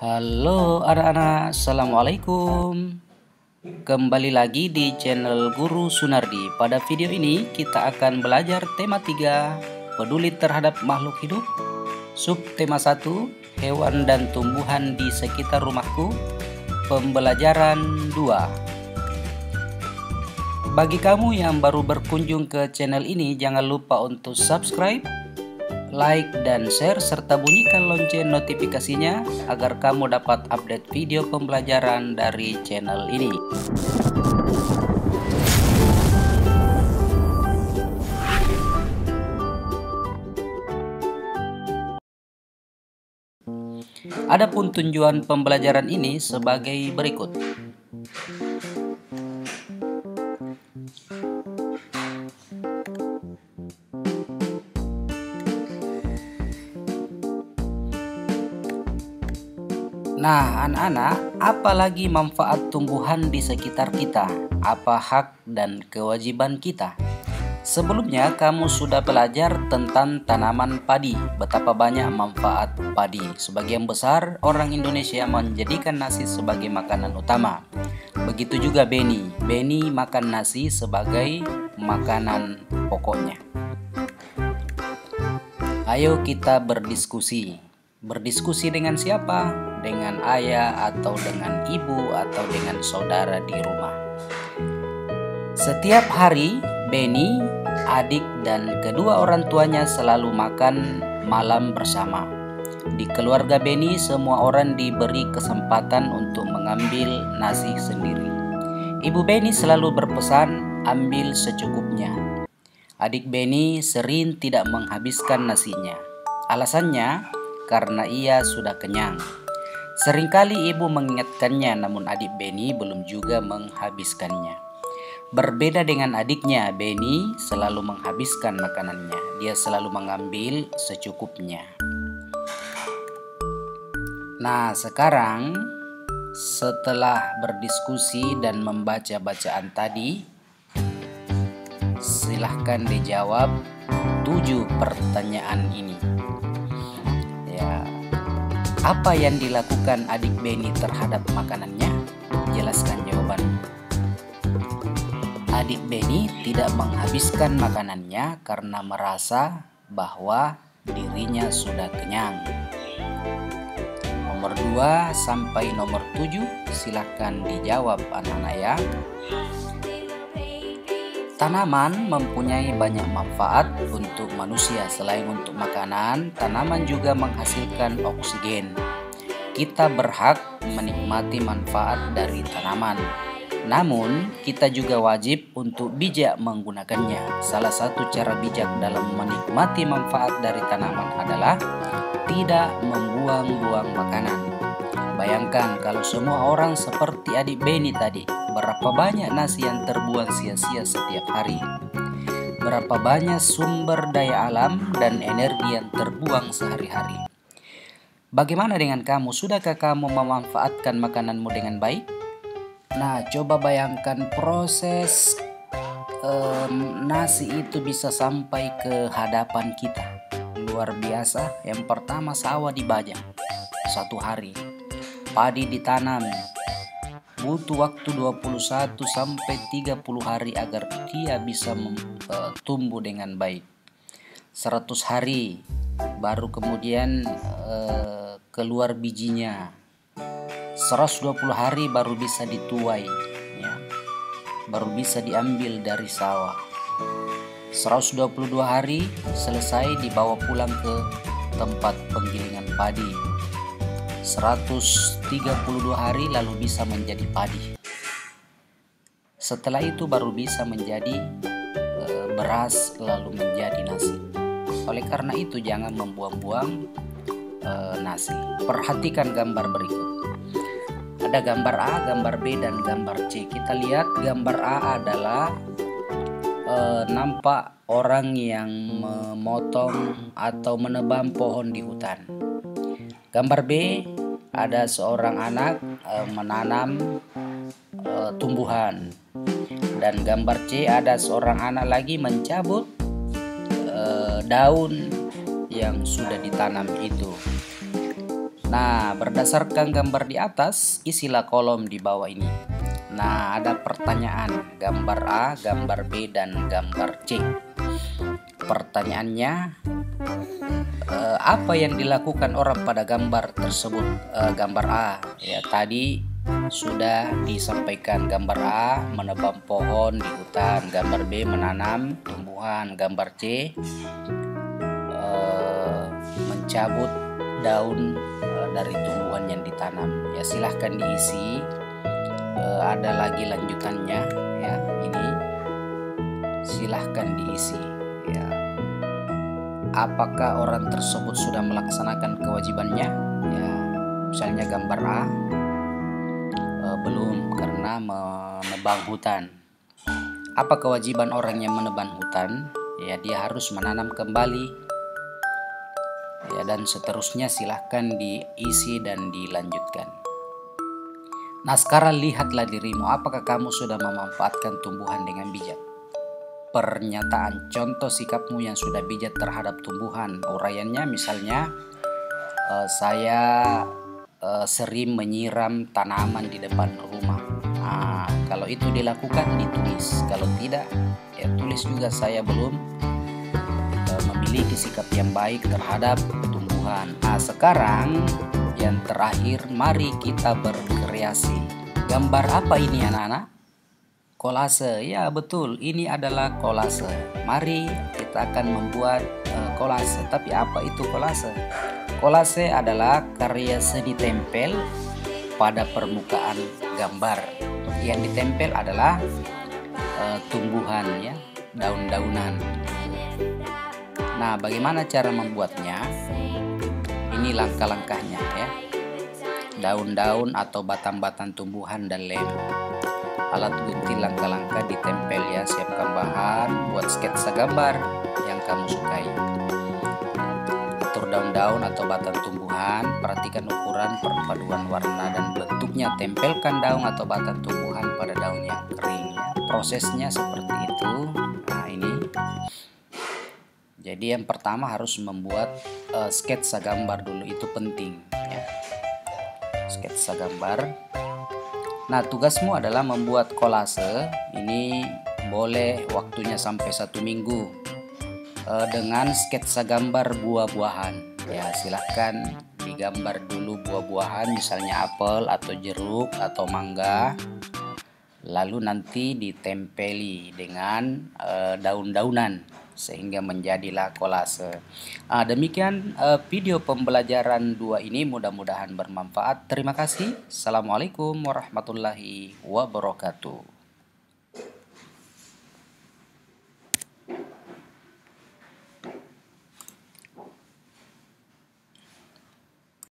Halo anak-anak, assalamualaikum. Kembali lagi di channel Guru Sunardi. Pada video ini kita akan belajar tema 3, peduli terhadap makhluk hidup. Subtema 1, hewan dan tumbuhan di sekitar rumahku. Pembelajaran 2. Bagi kamu yang baru berkunjung ke channel ini, jangan lupa untuk subscribe, like dan share serta bunyikan lonceng notifikasinya agar kamu dapat update video pembelajaran dari channel ini. Adapun tujuan pembelajaran ini sebagai berikut. Nah, anak-anak, apalagi manfaat tumbuhan di sekitar kita? Apa hak dan kewajiban kita? Sebelumnya, kamu sudah belajar tentang tanaman padi. Betapa banyak manfaat padi. Sebagian besar orang Indonesia menjadikan nasi sebagai makanan utama. Begitu juga beni. Beni makan nasi sebagai makanan pokoknya. Ayo kita berdiskusi. Berdiskusi dengan siapa? Dengan ayah atau dengan ibu atau dengan saudara di rumah. Setiap hari Beni, adik dan kedua orang tuanya selalu makan malam bersama. Di keluarga Beni semua orang diberi kesempatan untuk mengambil nasi sendiri. Ibu Beni selalu berpesan ambil secukupnya. Adik Beni sering tidak menghabiskan nasinya. Alasannya karena ia sudah kenyang. Seringkali ibu mengingatkannya, namun adik Beni belum juga menghabiskannya. Berbeda dengan adiknya, Beni selalu menghabiskan makanannya. Dia selalu mengambil secukupnya. Nah, sekarang setelah berdiskusi dan membaca bacaan tadi, silahkan dijawab 7 pertanyaan ini. Apa yang dilakukan adik Beni terhadap makanannya? Jelaskan jawaban. Adik Beni tidak menghabiskan makanannya karena merasa bahwa dirinya sudah kenyang. Nomor 2 sampai nomor 7 silahkan dijawab anak-anak ya. Tanaman mempunyai banyak manfaat untuk manusia. Selain untuk makanan, tanaman juga menghasilkan oksigen. Kita berhak menikmati manfaat dari tanaman. Namun, kita juga wajib untuk bijak menggunakannya. Salah satu cara bijak dalam menikmati manfaat dari tanaman adalah tidak membuang-buang makanan. Bayangkan kalau semua orang seperti adik Beni tadi, berapa banyak nasi yang terbuang sia-sia setiap hari. Berapa banyak sumber daya alam dan energi yang terbuang sehari-hari. Bagaimana dengan kamu? Sudahkah kamu memanfaatkan makananmu dengan baik? Nah, coba bayangkan proses nasi itu bisa sampai ke hadapan kita. Luar biasa. Yang pertama, sawah dibajak 1 hari. Padi ditanam, butuh waktu 21 sampai 30 hari agar dia bisa tumbuh dengan baik. 100 hari baru kemudian keluar bijinya. 120 hari baru bisa dituai ya. Baru bisa diambil dari sawah. 122 hari selesai dibawa pulang ke tempat penggilingan padi. 132 hari lalu bisa menjadi padi. Setelah itu baru bisa menjadi beras lalu menjadi nasi. Oleh karena itu jangan membuang-buang nasi. Perhatikan gambar berikut. Ada gambar A, gambar B, dan gambar C. Kita lihat gambar A adalah nampak orang yang memotong atau menebang pohon di hutan. Gambar B ada seorang anak menanam tumbuhan. Dan gambar C ada seorang anak lagi mencabut daun yang sudah ditanam itu. Nah, berdasarkan gambar di atas, isilah kolom di bawah ini. Nah, ada pertanyaan, gambar A, gambar B, dan gambar C. Pertanyaannya, apa yang dilakukan orang pada gambar tersebut? Gambar A, ya tadi sudah disampaikan. Gambar A menebang pohon di hutan, gambar B menanam tumbuhan, gambar C mencabut daun dari tumbuhan yang ditanam. Ya silahkan diisi. Ada lagi lanjutannya, ya ini silahkan diisi. Ya, apakah orang tersebut sudah melaksanakan kewajibannya? Ya, misalnya gambar A belum karena menebang hutan. Apa kewajiban orang yang menebang hutan? Ya, dia harus menanam kembali. Ya, dan seterusnya silahkan diisi dan dilanjutkan. Nah, sekarang lihatlah dirimu, apakah kamu sudah memanfaatkan tumbuhan dengan bijak? Pernyataan contoh sikapmu yang sudah bijak terhadap tumbuhan. Uraiannya misalnya, saya sering menyiram tanaman di depan rumah. Nah, kalau itu dilakukan ditulis, kalau tidak ya tulis juga saya belum memiliki sikap yang baik terhadap tumbuhan. Nah, sekarang yang terakhir, mari kita berkreasi. Gambar apa ini anak-anak? Kolase. Ya betul, ini adalah kolase. Mari kita akan membuat kolase. Tapi apa itu kolase? Kolase adalah karya seni tempel pada permukaan gambar. Yang ditempel adalah tumbuhan, ya, daun-daunan. Nah, bagaimana cara membuatnya? Ini langkah-langkahnya, ya. Daun-daun atau batang-batang tumbuhan dan lem. Alat gunting, langkah-langkah ditempel, ya. Siapkan bahan, buat sketsa gambar yang kamu sukai. Atur daun-daun atau batang tumbuhan, perhatikan ukuran, perpaduan warna dan bentuknya. Tempelkan daun atau batang tumbuhan pada daun yang kering, ya. Prosesnya seperti itu. Nah, ini. Jadi yang pertama harus membuat sketsa gambar dulu, itu penting, ya. Sketsa gambar. Nah, tugasmu adalah membuat kolase. Ini boleh waktunya sampai 1 minggu dengan sketsa gambar buah-buahan. Ya, silahkan digambar dulu buah-buahan, misalnya apel atau jeruk atau mangga. Lalu nanti ditempeli dengan daun-daunan sehingga menjadilah kolase. Demikian video pembelajaran 2 ini, mudah-mudahan bermanfaat. Terima kasih. Assalamualaikum warahmatullahi wabarakatuh.